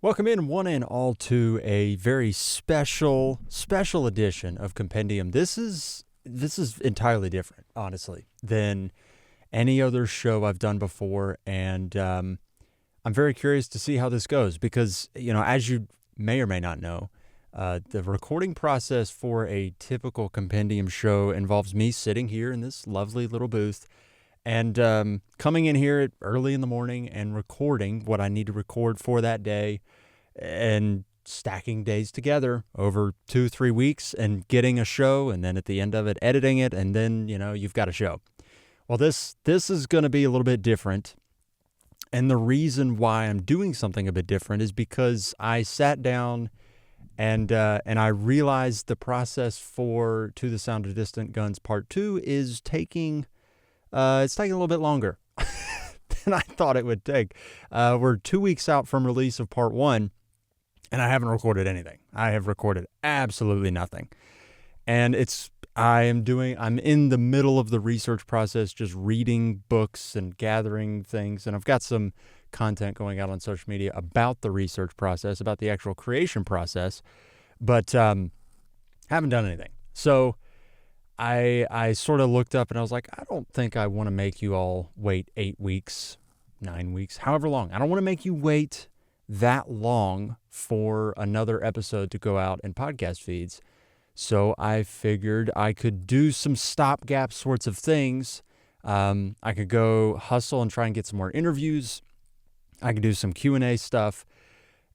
Welcome in one and all to a very special edition of Compendium. This is entirely different, honestly, than any other show I've done before, and I'm very curious to see how this goes because, as you may or may not know, the recording process for a typical Compendium show involves me sitting here in this lovely little booth and coming in here early in the morning and recording what I need to record for that day and stacking days together over 2-3 weeks and getting a show, and then at the end of it, editing it, and then, you've got a show. Well, this is going to be a little bit different. And the reason why I'm doing something a bit different is because I sat down and I realized the process for To the Sound of Distant Guns Part 2 is taking a little bit longer than I thought it would take. We're 2 weeks out from release of Part 1, and I haven't recorded anything. I have recorded absolutely nothing. And I'm in the middle of the research process, just reading books and gathering things. And I've got some content going out on social media about the research process, about the actual creation process, but haven't done anything. So I sort of looked up and I was like, I don't think I want to make you all wait 8 weeks, 9 weeks, however long. I don't want to make you wait that long for another episode to go out in podcast feeds. So I figured I could do some stopgap sorts of things. I could go hustle and try and get some more interviews. I could do some Q&A stuff.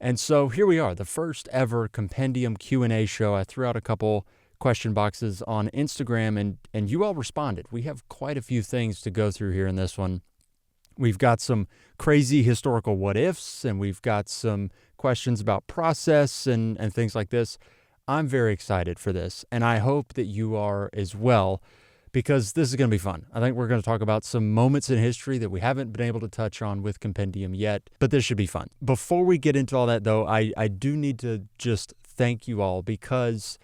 And so here we are, the first ever Compendium Q&A show. I threw out a couple question boxes on Instagram, and you all responded. We have quite a few things to go through here in this one. We've got some crazy historical what-ifs, and we've got some questions about process and things like this. I'm very excited for this, and I hope that you are as well, because this is going to be fun. I think we're going to talk about some moments in history that we haven't been able to touch on with Compendium yet, but this should be fun. Before we get into all that, though, I do need to just thank you all, because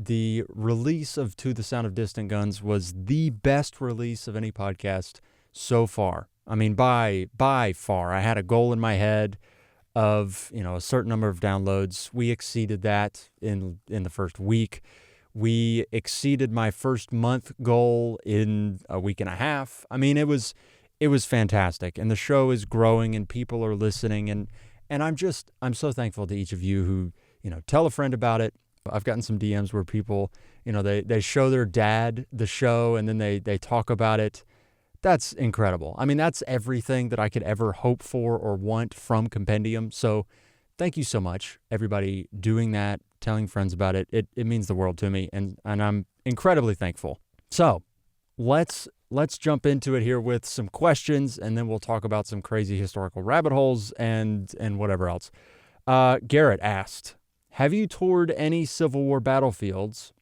the release of To the Sound of Distant Guns was the best release of any podcast so far. I mean, by far. I had a goal in my head of, a certain number of downloads. We exceeded that in the first week. We exceeded my first month goal in a week and a half. I mean, it was fantastic, and the show is growing and people are listening, and I'm so thankful to each of you who, tell a friend about it. I've gotten some DMs where people, they show their dad the show and then they talk about it. That's incredible. I mean, that's everything that I could ever hope for or want from Compendium. So thank you so much, everybody doing that, telling friends about it. It means the world to me, and I'm incredibly thankful. So let's jump into it here with some questions, and then we'll talk about some crazy historical rabbit holes and whatever else. Garrett asked, have you toured any Civil War battlefields?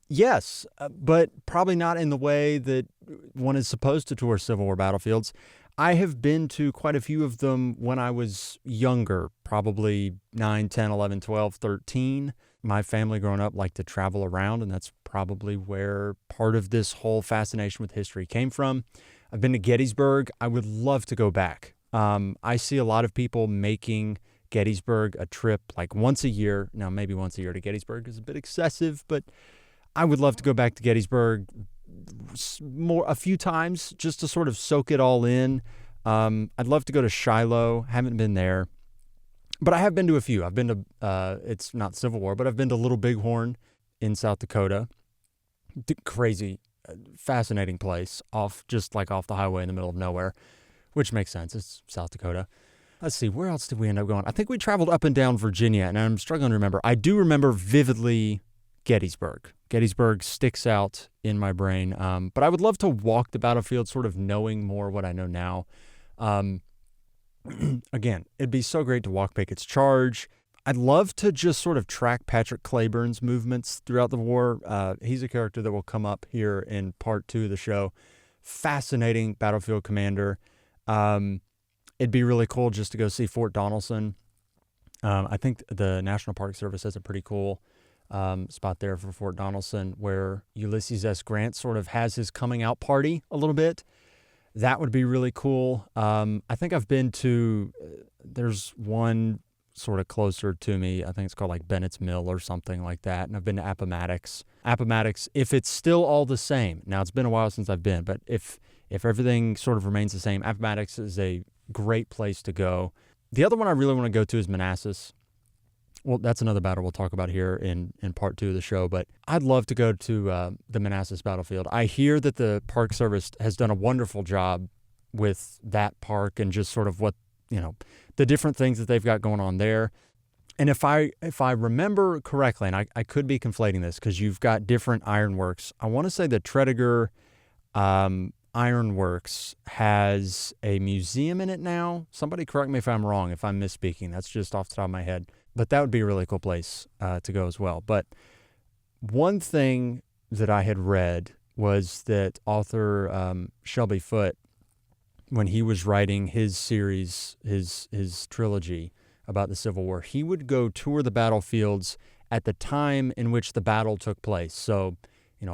Yes, but probably not in the way that one is supposed to tour Civil War battlefields. I have been to quite a few of them when I was younger, probably 9, 10, 11, 12, 13. My family growing up liked to travel around, and that's probably where part of this whole fascination with history came from. I've been to Gettysburg. I would love to go back. I see a lot of people making Gettysburg a trip like once a year. Now, maybe once a year to Gettysburg is a bit excessive, but I would love to go back to Gettysburg a few times just to sort of soak it all in. I'd love to go to Shiloh. Haven't been there, but I have been to a few. I've been to, it's not Civil War, but I've been to Little Bighorn in South Dakota. Crazy, fascinating place off the highway in the middle of nowhere, which makes sense. It's South Dakota. Let's see, where else did we end up going? I think we traveled up and down Virginia, and I'm struggling to remember. I do remember vividly Gettysburg. Gettysburg sticks out in my brain, but I would love to walk the battlefield sort of knowing more what I know now. Again, it'd be so great to walk Pickett's Charge. I'd love to just sort of track Patrick Cleburne's movements throughout the war. He's a character that will come up here in part 2 of the show. Fascinating battlefield commander. It'd be really cool just to go see Fort Donelson. I think the National Park Service has a pretty cool spot there for Fort Donelson where Ulysses S. Grant sort of has his coming out party a little bit. That would be really cool. I think I've been to, there's one sort of closer to me. I think it's called like Bennett's Mill or something like that. And I've been to Appomattox. Appomattox, if it's still all the same, now it's been a while since I've been, but if everything sort of remains the same, Appomattox is a great place to go. The other one I really want to go to is Manassas. Well, that's another battle we'll talk about here in part 2 of the show, but I'd love to go to the Manassas battlefield. I hear that the Park Service has done a wonderful job with that park and just sort of what, the different things that they've got going on there. And if I remember correctly, and I could be conflating this because you've got different ironworks. I want to say that Tredegar Ironworks has a museum in it now. Somebody correct me if I'm wrong, if I'm misspeaking. That's just off the top of my head. But that would be a really cool place to go as well. But one thing that I had read was that author Shelby Foote, when he was writing his series, his trilogy about the Civil War, he would go tour the battlefields at the time in which the battle took place. So,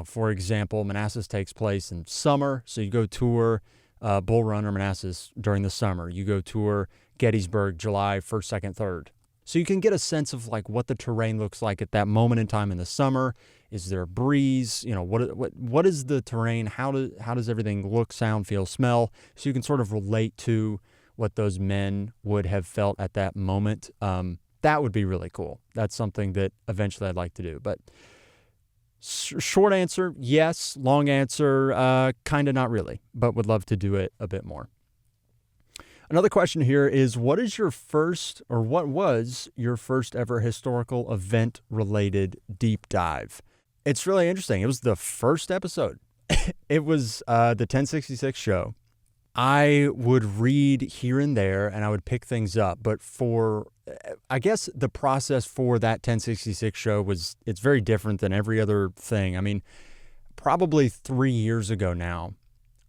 for example, Manassas takes place in summer, so you go tour Bull Run or Manassas during the summer. You go tour Gettysburg July 1st, 2nd, 3rd. So you can get a sense of like what the terrain looks like at that moment in time in the summer. Is there a breeze? What is the terrain? How does everything look, sound, feel, smell? So you can sort of relate to what those men would have felt at that moment. That would be really cool. That's something that eventually I'd like to do. But short answer, yes. Long answer, kind of not really, but would love to do it a bit more. Another question here is, what was your first ever historical event related deep dive? It's really interesting. It was the first episode. It was the 1066 show. I would read here and there and I would pick things up, but I guess the process for that 1066 show it's very different than every other thing. I mean, probably 3 years ago now,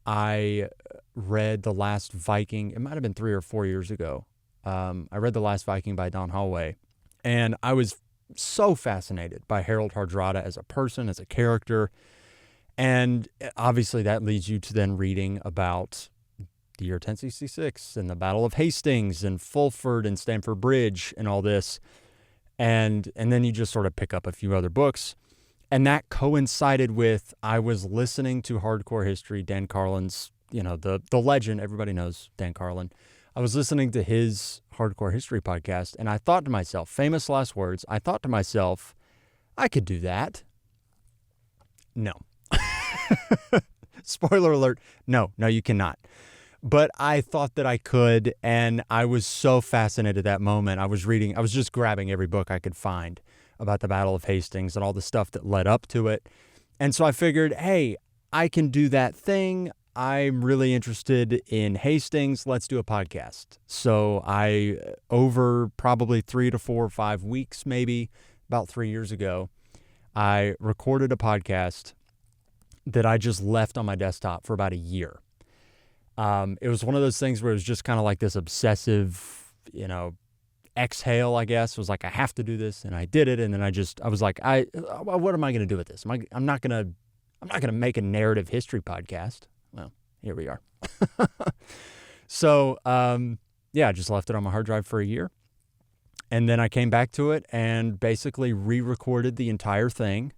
I read The Last Viking. It might have been 3 or 4 years ago. I read The Last Viking by Don Holloway, and I was so fascinated by Harold Hardrada as a person, as a character. And obviously that leads you to then reading about the year 1066 and the Battle of Hastings and Fulford and Stamford Bridge and all this. And then you just sort of pick up a few other books. And that coincided with, I was listening to Hardcore History, Dan Carlin's, the legend, everybody knows Dan Carlin. I was listening to his Hardcore History podcast, and I thought to myself, famous last words, I thought to myself, I could do that. No. Spoiler alert, no, you cannot. But I thought that I could, and I was so fascinated at that moment. I was just grabbing every book I could find about the Battle of Hastings and all the stuff that led up to it. And so I figured, hey, I can do that thing. I'm really interested in Hastings. Let's do a podcast. So I, over probably 3 to 4 or 5 weeks, maybe about 3 years ago, I recorded a podcast that I just left on my desktop for about a year. It was one of those things where it was just kind of like this obsessive, exhale, I guess. It was like, I have to do this, and I did it. And then I was like, what am I going to do with this? I'm not going to make a narrative history podcast. Well, here we are. So, I just left it on my hard drive for a year. And then I came back to it and basically re-recorded the entire thing.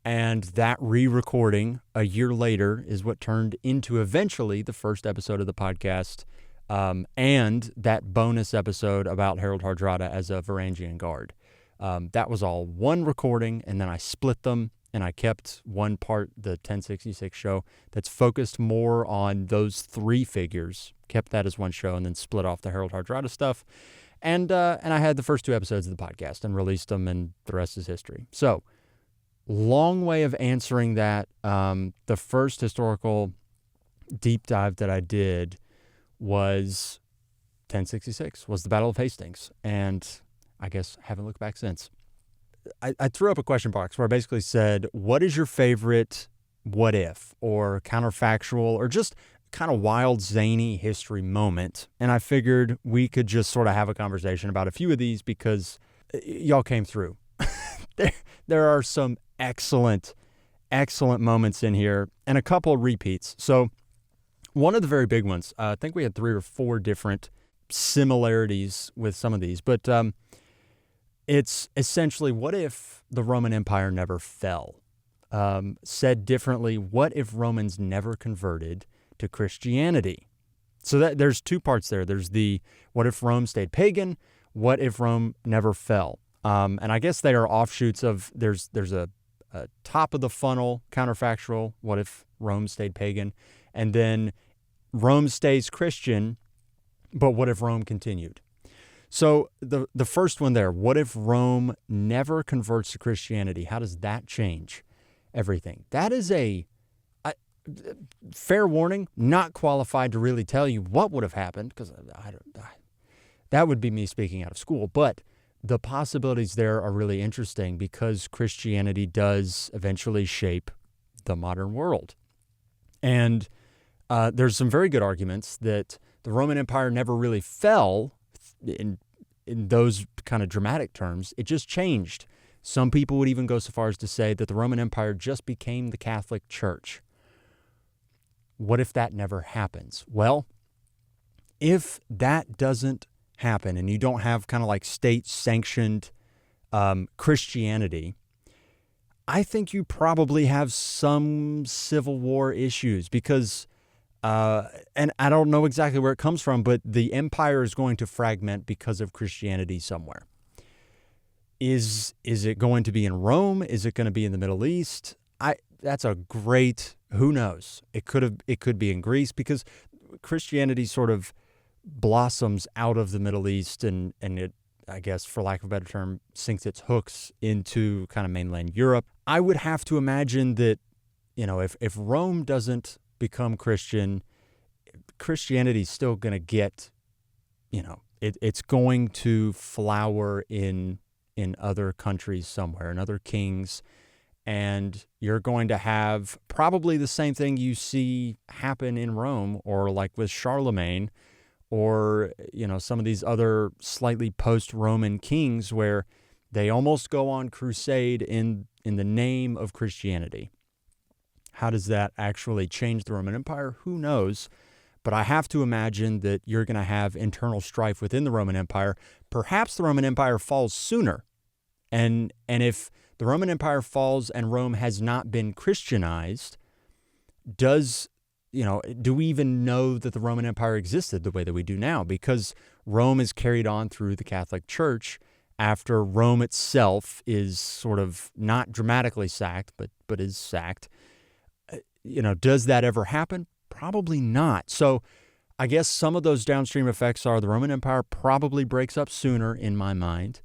And that re-recording a year later is what turned into eventually the first episode of the podcast, and that bonus episode about Harold Hardrada as a Varangian guard. That was all one recording, and then I split them, and I kept one part, the 1066 show, that's focused more on those 3 figures, kept that as one show, and then split off the Harold Hardrada stuff. And I had the first 2 episodes of the podcast and released them, and the rest is history. So, long way of answering that. The first historical deep dive that I did was 1066, was the Battle of Hastings. And I guess haven't looked back since. I threw up a question box where I basically said, what is your favorite what if or counterfactual or just kind of wild, zany history moment? And I figured we could just sort of have a conversation about a few of these because y'all came through. There are some excellent moments in here and a couple of repeats. So One of the very big ones, I think we had 3 or 4 different similarities with some of these, but it's essentially, what if the Roman Empire never fell? Said differently, what if Romans never converted to Christianity? So that there's 2 parts there. There's the what if Rome stayed pagan? What if Rome never fell? And I guess they are offshoots of there's a top of the funnel counterfactual. What if Rome stayed pagan? And then Rome stays Christian, but what if Rome continued? So the first one there, what if Rome never converts to Christianity? How does that change everything? That is fair warning, not qualified to really tell you what would have happened, because that would be me speaking out of school. But the possibilities there are really interesting because Christianity does eventually shape the modern world. And there's some very good arguments that the Roman Empire never really fell in those kind of dramatic terms. It just changed. Some people would even go so far as to say that the Roman Empire just became the Catholic Church. What if that never happens? Well, if that doesn't happen and you don't have kind of like state-sanctioned Christianity, I think you probably have some Civil War issues because, and I don't know exactly where it comes from, but the empire is going to fragment because of Christianity somewhere. Is it going to be in Rome? Is it going to be in the Middle East? That's a great, who knows? It could be in Greece because Christianity sort of blossoms out of the Middle East and it, I guess, for lack of a better term, sinks its hooks into kind of mainland Europe. I would have to imagine that, if Rome doesn't become Christian, Christianity's still going to get, it's going to flower in other countries somewhere, in other kings, and you're going to have probably the same thing you see happen in Rome or like with Charlemagne or, some of these other slightly post-Roman kings where they almost go on crusade in the name of Christianity. How does that actually change the Roman Empire? Who knows? But I have to imagine that you're going to have internal strife within the Roman Empire. Perhaps the Roman Empire falls sooner. And if the Roman Empire falls and Rome has not been Christianized, do we even know that the Roman Empire existed the way that we do now? Because Rome is carried on through the Catholic Church after Rome itself is sort of not dramatically sacked, but is sacked. Does that ever happen? Probably not. So I guess some of those downstream effects are the Roman Empire probably breaks up sooner in my mind.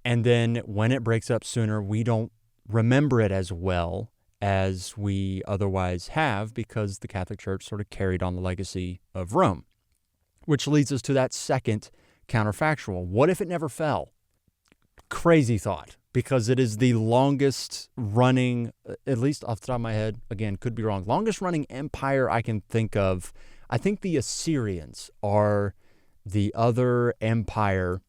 And then when it breaks up sooner, we don't remember it as well as we otherwise have because the Catholic Church sort of carried on the legacy of Rome, which leads us to that second counterfactual. What if it never fell? Crazy thought, because it is the longest running, at least off the top of my head, again, could be wrong, longest running empire I can think of. I think the Assyrians are the other empire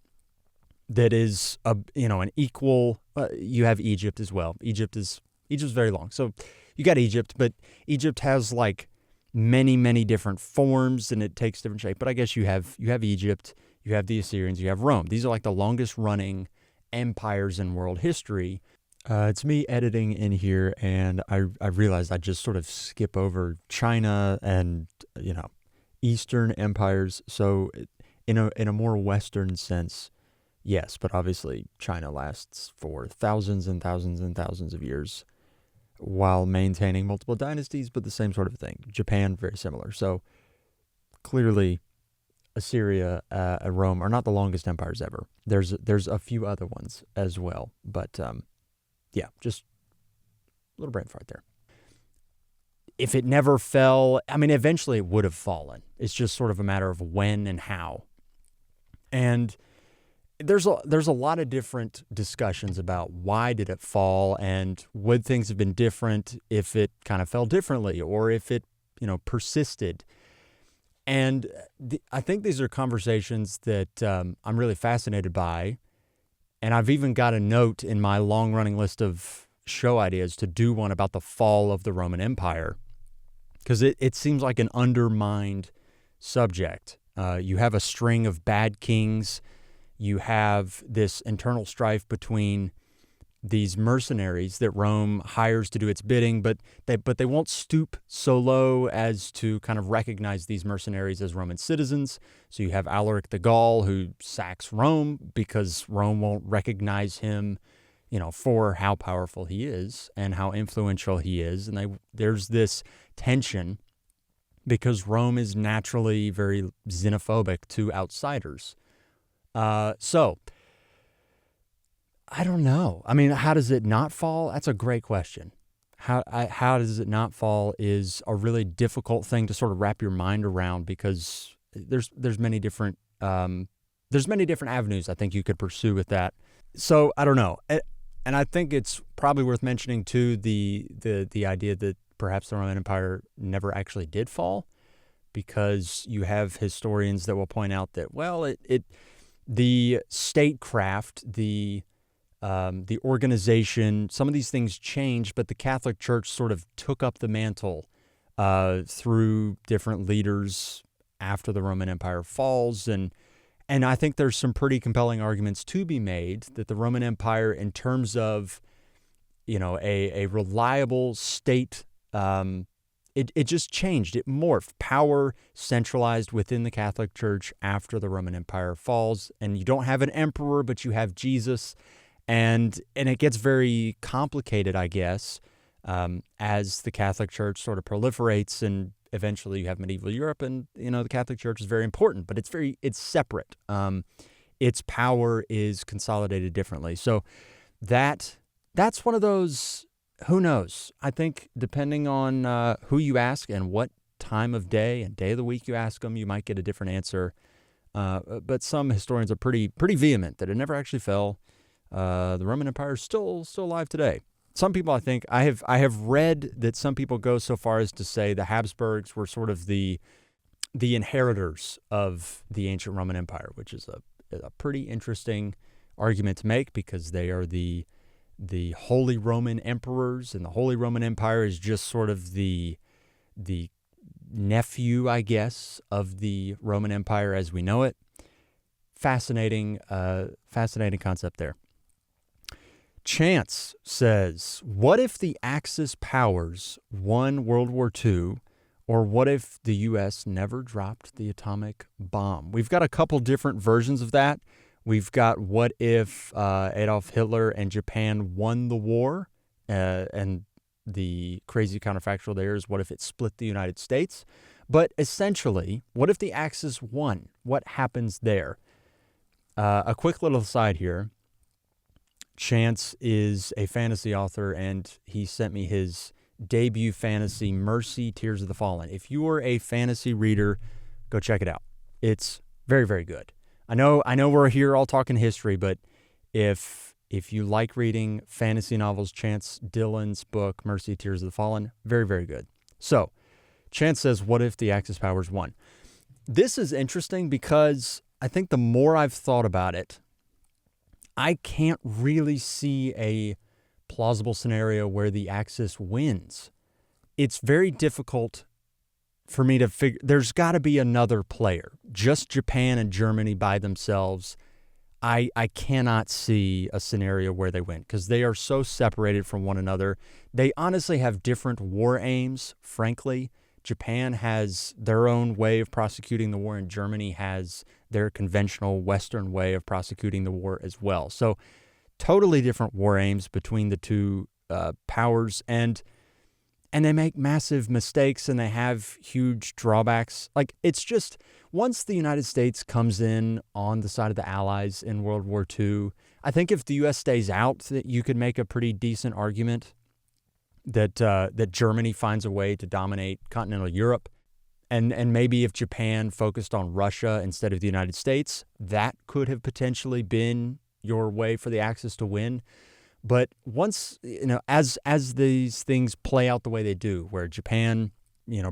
that is an equal. You have Egypt as well. Egypt's very long. So you got Egypt, but Egypt has like many, many different forms and it takes different shape. But I guess you have Egypt, you have the Assyrians, you have Rome. These are like the longest running empires in world history. It's me editing in here and I realized I just sort of skip over China and, Eastern empires. So in a more Western sense, yes, but obviously China lasts for thousands and thousands and thousands of years while maintaining multiple dynasties, but the same sort of thing. Japan, very similar. So clearly Assyria and Rome are not the longest empires ever. There's a few other ones as well, but just a little brain fart there. If it never fell, eventually it would have fallen. It's just sort of a matter of when and how. And there's a lot of different discussions about why did it fall and would things have been different if it kind of fell differently or if it, persisted. And I think these are conversations that I'm really fascinated by. And I've even got a note in my long-running list of show ideas to do one about the fall of the Roman Empire. because it seems like an undermined subject. You have a string of bad kings. You have this internal strife between these mercenaries that Rome hires to do its bidding, but they won't stoop so low as to kind of recognize these mercenaries as Roman citizens. So you have Alaric the Gaul, who sacks Rome because Rome won't recognize him, for how powerful he is and how influential he is. And there's this tension because Rome is naturally very xenophobic to outsiders. So I don't know. I mean, how does it not fall? That's a great question. How does it not fall is a really difficult thing to sort of wrap your mind around, because there's many different avenues I think you could pursue with that. So I don't know. And I think it's probably worth mentioning too the idea that perhaps the Roman Empire never actually did fall, because you have historians that will point out that, well, the statecraft, the organization, some of these things changed, but the Catholic Church sort of took up the mantle through different leaders after the Roman Empire falls. And I think there's some pretty compelling arguments to be made that the Roman Empire, in terms of, a reliable state, it just changed. It morphed. Power centralized within the Catholic Church after the Roman Empire falls. And you don't have an emperor, but you have Jesus. And it gets very complicated, I guess, as the Catholic Church sort of proliferates, and eventually you have medieval Europe, and the Catholic Church is very important, but it's separate. Its power is consolidated differently. So that's one of those. Who knows? I think depending on who you ask and what time of day and day of the week you ask them, you might get a different answer. But some historians are pretty vehement that it never actually fell. The Roman Empire is still alive today. Some people, I think, I have read that some people go so far as to say the Habsburgs were sort of the inheritors of the ancient Roman Empire, which is a pretty interesting argument to make, because they are the Holy Roman Emperors, and the Holy Roman Empire is just sort of the nephew, I guess, of the Roman Empire as we know it. Fascinating concept there. Chance says, what if the Axis powers won World War II, or what if the U.S. never dropped the atomic bomb? We've got a couple different versions of that. We've got what if Adolf Hitler and Japan won the war, and the crazy counterfactual there is what if it split the United States? But essentially, what if the Axis won? What happens there? A quick little aside here. Chance is a fantasy author, and he sent me his debut fantasy, Mercy, Tears of the Fallen. If you are a fantasy reader, go check it out. It's very, very good. I know we're here all talking history, but if you like reading fantasy novels, Chance Dillon's book, Mercy, Tears of the Fallen, very, very good. So, Chance says, what if the Axis powers won? This is interesting because I think the more I've thought about it, I can't really see a plausible scenario where the Axis wins. It's very difficult for me to figure. There's got to be another player. Just Japan and Germany by themselves, I cannot see a scenario where they win, because they are so separated from one another. They honestly have different war aims, frankly. Japan has their own way of prosecuting the war, and Germany has their conventional Western way of prosecuting the war as well. So totally different war aims between the two powers, and they make massive mistakes, and they have huge drawbacks. Like, it's just, once the United States comes in on the side of the Allies in World War II, I think if the U.S. stays out, that you could make a pretty decent argument that Germany finds a way to dominate continental Europe. And maybe if Japan focused on Russia instead of the United States, that could have potentially been your way for the Axis to win. But once, as these things play out the way they do, where Japan,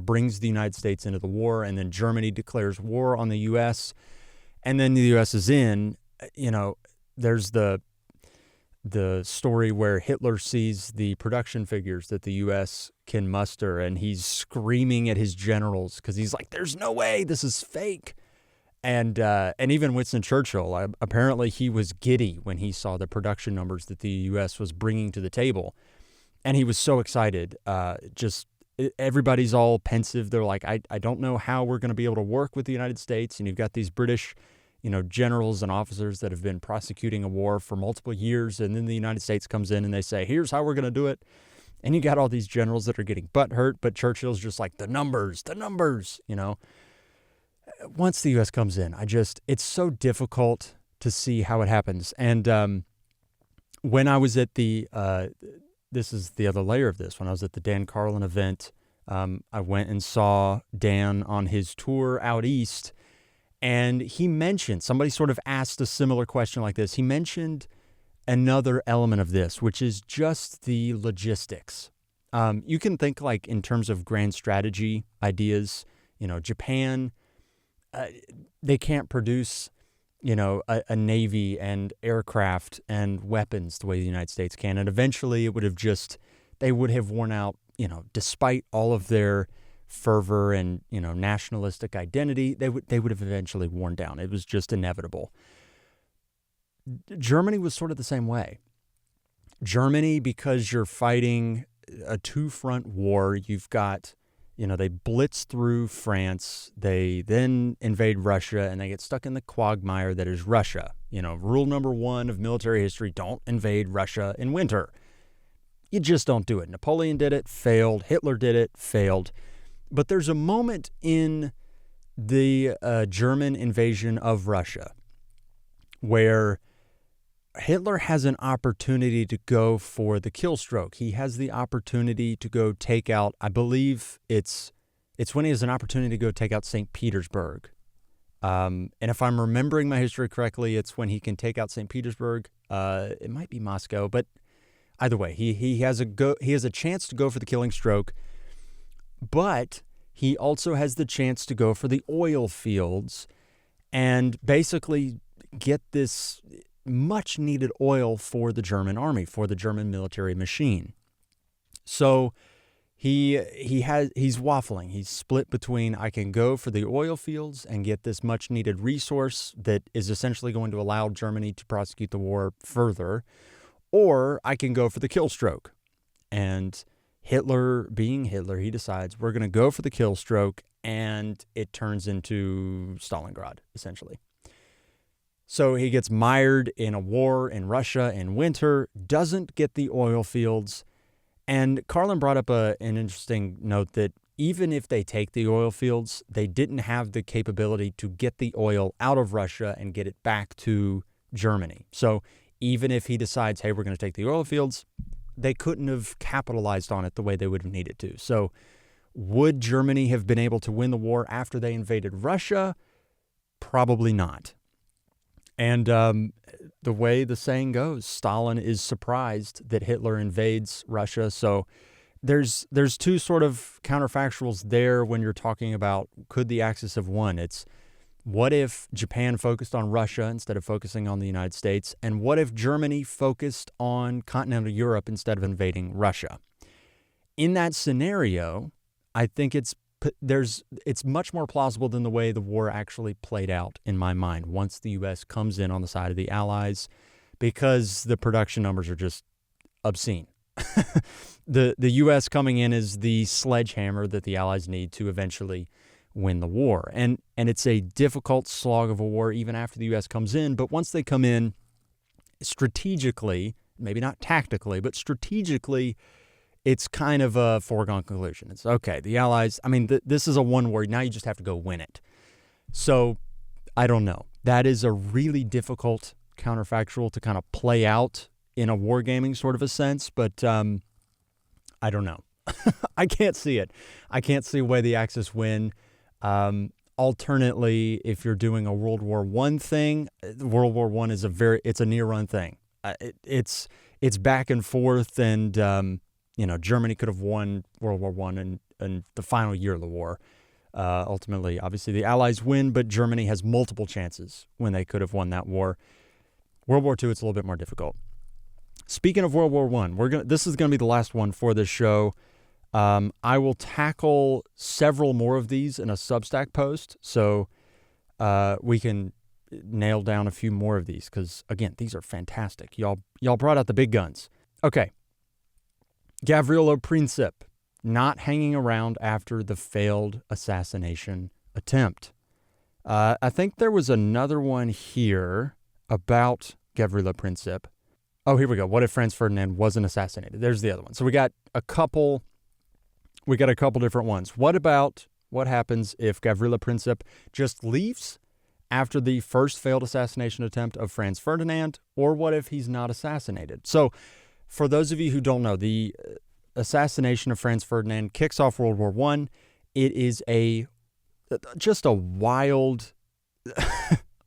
brings the United States into the war, and then Germany declares war on the U.S., and then the U.S. is in, there's the the story where Hitler sees the production figures that the U.S. can muster, and he's screaming at his generals because he's like, "There's no way, this is fake." And even Winston Churchill, apparently he was giddy when he saw the production numbers that the U.S. was bringing to the table, and he was so excited. Everybody's all pensive. They're like, I don't know how we're going to be able to work with the United States. And you've got these British, generals and officers that have been prosecuting a war for multiple years. And then the United States comes in and they say, here's how we're going to do it. And you got all these generals that are getting butthurt, but Churchill's just like, the numbers. Once the U.S. comes in, it's so difficult to see how it happens. And when I was at this is the other layer of this. When I was at the Dan Carlin event, I went and saw Dan on his tour out east, and he mentioned, somebody sort of asked a similar question like this. He mentioned another element of this, which is just the logistics. You can think like in terms of grand strategy ideas. Japan, they can't produce a navy and aircraft and weapons the way the United States can. And eventually they would have worn out, despite all of their fervor and, nationalistic identity, they would have eventually worn down. It was just inevitable. Germany was sort of the same way. Germany, because you're fighting a two-front war, you've got, they blitz through France, they then invade Russia, and they get stuck in the quagmire that is Russia. Rule number 1 of military history, don't invade Russia in winter. You just don't do it. Napoleon did it, failed. Hitler did it, failed. But there's a moment in the German invasion of Russia where Hitler has an opportunity to go for the kill stroke. He has the opportunity to go take out, I believe it's when he has an opportunity to go take out St. Petersburg. And if I'm remembering my history correctly, it's when he can take out St. Petersburg. It might be Moscow, but either way, he has a chance to go for the killing stroke, but he also has the chance to go for the oil fields and basically get this much needed oil for the German army, for the German military machine. So he's waffling. He's split between, I can go for the oil fields and get this much needed resource that is essentially going to allow Germany to prosecute the war further, or I can go for the kill stroke. And Hitler, being Hitler, he decides we're going to go for the kill stroke, and it turns into Stalingrad, essentially. So he gets mired in a war in Russia in winter, doesn't get the oil fields. And Carlin brought up an interesting note that even if they take the oil fields, they didn't have the capability to get the oil out of Russia and get it back to Germany. So even if he decides, hey, we're going to take the oil fields, they couldn't have capitalized on it the way they would have needed to. So would Germany have been able to win the war after they invaded Russia? Probably not. And the way the saying goes, Stalin is surprised that Hitler invades Russia. So there's two sort of counterfactuals there when you're talking about could the Axis have won. It's what if Japan focused on Russia instead of focusing on the United States? And what if Germany focused on continental Europe instead of invading Russia? In that scenario, I think it's much more plausible than the way the war actually played out in my mind once the U.S. comes in on the side of the Allies, because the production numbers are just obscene. The U.S. coming in is the sledgehammer that the Allies need to eventually win the war. And it's a difficult slog of a war even after the U.S. comes in, but once they come in strategically, maybe not tactically, but strategically, it's kind of a foregone conclusion. It's okay. The Allies, this is a one war. Now you just have to go win it. So I don't know. That is a really difficult counterfactual to kind of play out in a wargaming sort of a sense, but I don't know. I can't see it. I can't see why the Axis win. Alternately, if you're doing a World War I thing, World War I is it's a near run thing. It's back and forth, and Germany could have won World War I in the final year of the war. Ultimately, obviously, the Allies win, but Germany has multiple chances when they could have won that war. World War II, it's a little bit more difficult. Speaking of World War One, this is gonna be the last one for this show. I will tackle several more of these in a Substack post, so we can nail down a few more of these, because again, these are fantastic. Y'all brought out the big guns. Okay, Gavrilo Princip not hanging around after the failed assassination attempt. I think there was another one here about Gavrilo Princip. Oh, here we go. What if Franz Ferdinand wasn't assassinated? There's the other one. So we got a couple different ones. What happens if Gavrilo Princip just leaves after the first failed assassination attempt of Franz Ferdinand? Or what if he's not assassinated? So for those of you who don't know, the assassination of Franz Ferdinand kicks off World War I. It is just a wild,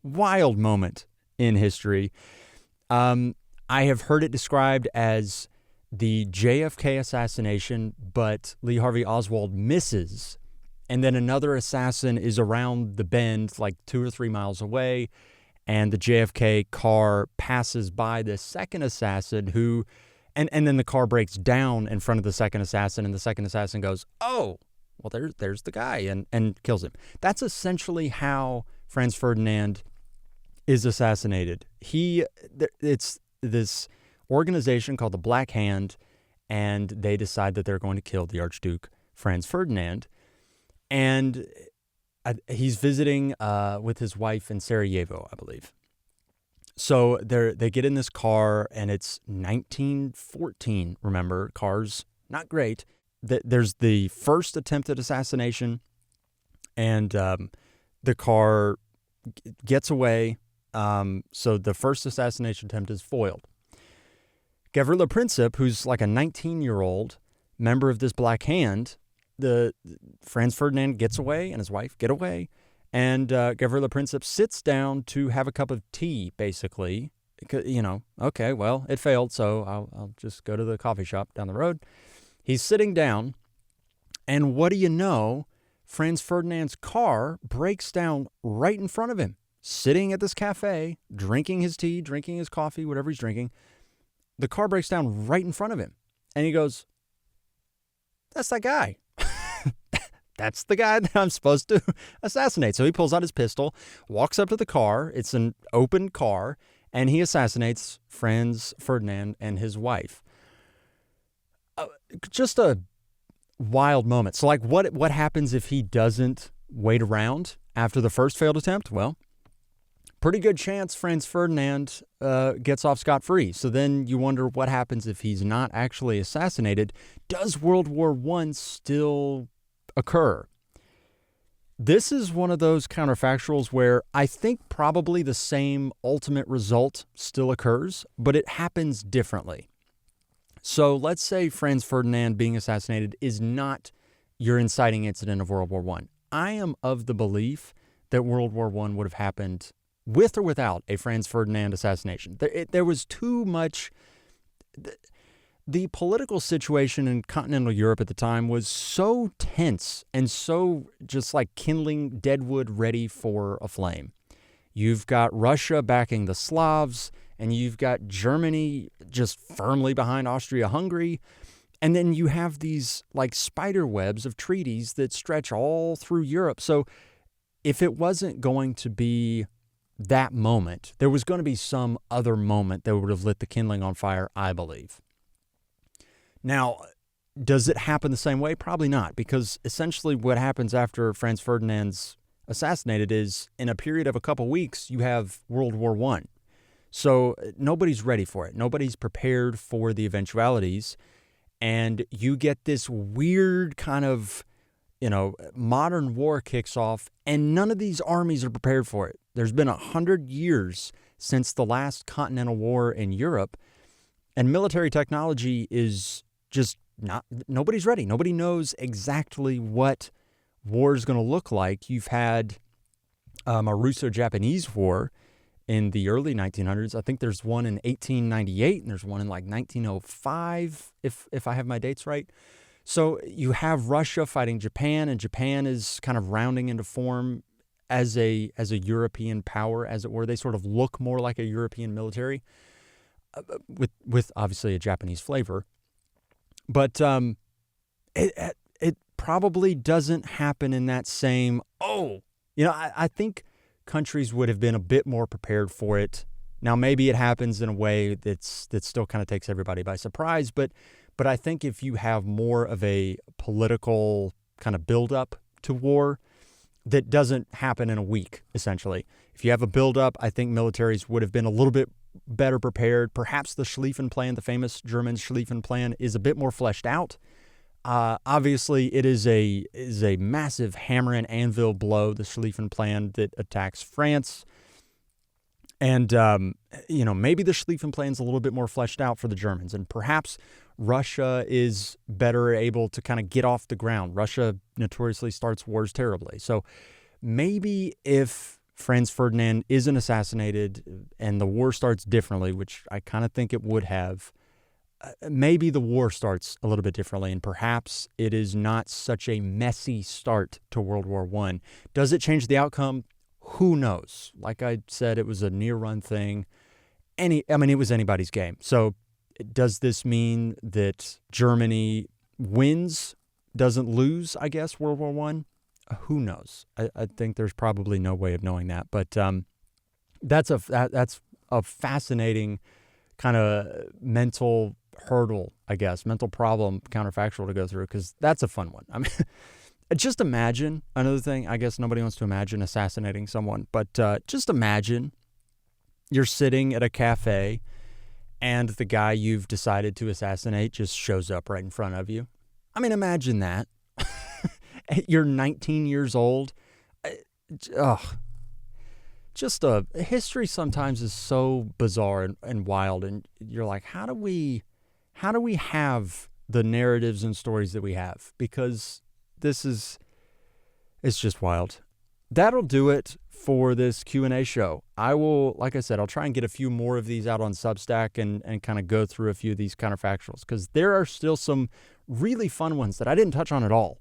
wild moment in history. I have heard it described as the JFK assassination, but Lee Harvey Oswald misses, and then another assassin is around the bend, like 2 or 3 miles away, and the JFK car passes by the second assassin who, and then the car breaks down in front of the second assassin, and the second assassin goes, "Oh, well, there's the guy," and kills him. That's essentially how Franz Ferdinand is assassinated. It's this organization called the Black Hand, and they decide that they're going to kill the Archduke Franz Ferdinand. And he's visiting with his wife in Sarajevo, I believe. So they get in this car, and it's 1914. Remember, cars, not great. There's the first attempted assassination, and the car gets away. So the first assassination attempt is foiled. Gavrilo Princip, who's like a 19-year-old member of this Black Hand, the Franz Ferdinand gets away and his wife get away, and Gavrilo Princip sits down to have a cup of tea, basically. Okay, well, it failed, so I'll just go to the coffee shop down the road. He's sitting down, and what do you know? Franz Ferdinand's car breaks down right in front of him, sitting at this cafe, drinking his tea, drinking his coffee, whatever he's drinking. The car breaks down right in front of him. And he goes, "That's that guy. That's the guy that I'm supposed to assassinate." So he pulls out his pistol, walks up to the car. It's an open car. And he assassinates Franz Ferdinand and his wife. Just a wild moment. So, like, what happens if he doesn't wait around after the first failed attempt? Well, pretty good chance Franz Ferdinand gets off scot-free. So then you wonder what happens if he's not actually assassinated. Does World War I still occur? This is one of those counterfactuals where I think probably the same ultimate result still occurs, but it happens differently. So let's say Franz Ferdinand being assassinated is not your inciting incident of World War I. I am of the belief that World War I would have happened with or without a Franz Ferdinand assassination. There was too much. The political situation in continental Europe at the time was so tense and so just like kindling deadwood ready for a flame. You've got Russia backing the Slavs, and you've got Germany just firmly behind Austria-Hungary. And then you have these like spider webs of treaties that stretch all through Europe. So if it wasn't going to be that moment, there was going to be some other moment that would have lit the kindling on fire, I believe. Now, does it happen the same way? Probably not, because essentially what happens after Franz Ferdinand's assassinated is in a period of a couple weeks, you have World War I. So nobody's ready for it. Nobody's prepared for the eventualities. And you get this weird kind of, modern war kicks off, and none of these armies are prepared for it. There's been 100 years since the last continental war in Europe, and military technology is just nobody's ready. Nobody knows exactly what war is going to look like. You've had a Russo-Japanese war in the early 1900s. I think there's one in 1898, and there's one in like 1905, if I have my dates right. So you have Russia fighting Japan, and Japan is kind of rounding into form as a European power, as it were. They sort of look more like a European military. with obviously a Japanese flavor. But it probably doesn't happen in that same, I think countries would have been a bit more prepared for it. Now, maybe it happens in a way that still kind of takes everybody by surprise, but I think if you have more of a political kind of buildup to war that doesn't happen in a week, essentially. If you have a buildup, I think militaries would have been a little bit better prepared. Perhaps the Schlieffen Plan, the famous German Schlieffen Plan, is a bit more fleshed out. Obviously, it is a massive hammer and anvil blow, the Schlieffen Plan that attacks France. And, maybe the Schlieffen Plan is a little bit more fleshed out for the Germans. And perhaps Russia is better able to kind of get off the ground. Russia notoriously starts wars terribly. So maybe if Franz Ferdinand isn't assassinated and the war starts differently, which I kind of think it would have, maybe the war starts a little bit differently, and perhaps it is not such a messy start to World War I. Does it change the outcome? Who knows? Like I said, it was a near-run thing. It was anybody's game. So does this mean that Germany wins, doesn't lose, I guess, World War I? Who knows? I think there's probably no way of knowing that. But that's a fascinating kind of mental hurdle, I guess, mental problem, counterfactual to go through, because that's a fun one. I mean, just imagine, another thing, I guess nobody wants to imagine assassinating someone, but just imagine you're sitting at a cafe and the guy you've decided to assassinate just shows up right in front of you. I mean, imagine that. You're 19 years old. History sometimes is so bizarre and wild, and you're like, how do we have the narratives and stories that we have? Because it's just wild. That'll do it for this Q&A show. I will, like I said, I'll try and get a few more of these out on Substack and kind of go through a few of these counterfactuals, because there are still some really fun ones that I didn't touch on at all.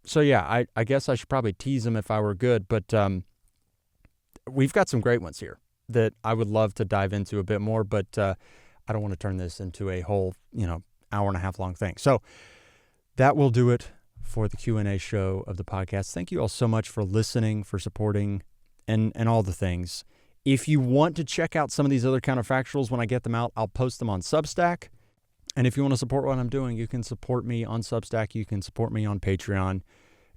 So yeah, I guess I should probably tease them if I were good, but we've got some great ones here that I would love to dive into a bit more, but I don't want to turn this into a whole, hour and a half long thing. So that will do it for the Q&A show of the podcast. Thank you all so much for listening, for supporting, and all the things. If you want to check out some of these other counterfactuals when I get them out, I'll post them on Substack. And if you want to support what I'm doing, you can support me on Substack. You can support me on Patreon.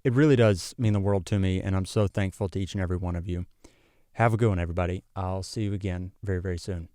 It really does mean the world to me, and I'm so thankful to each and every one of you. Have a good one, everybody. I'll see you again very, very soon.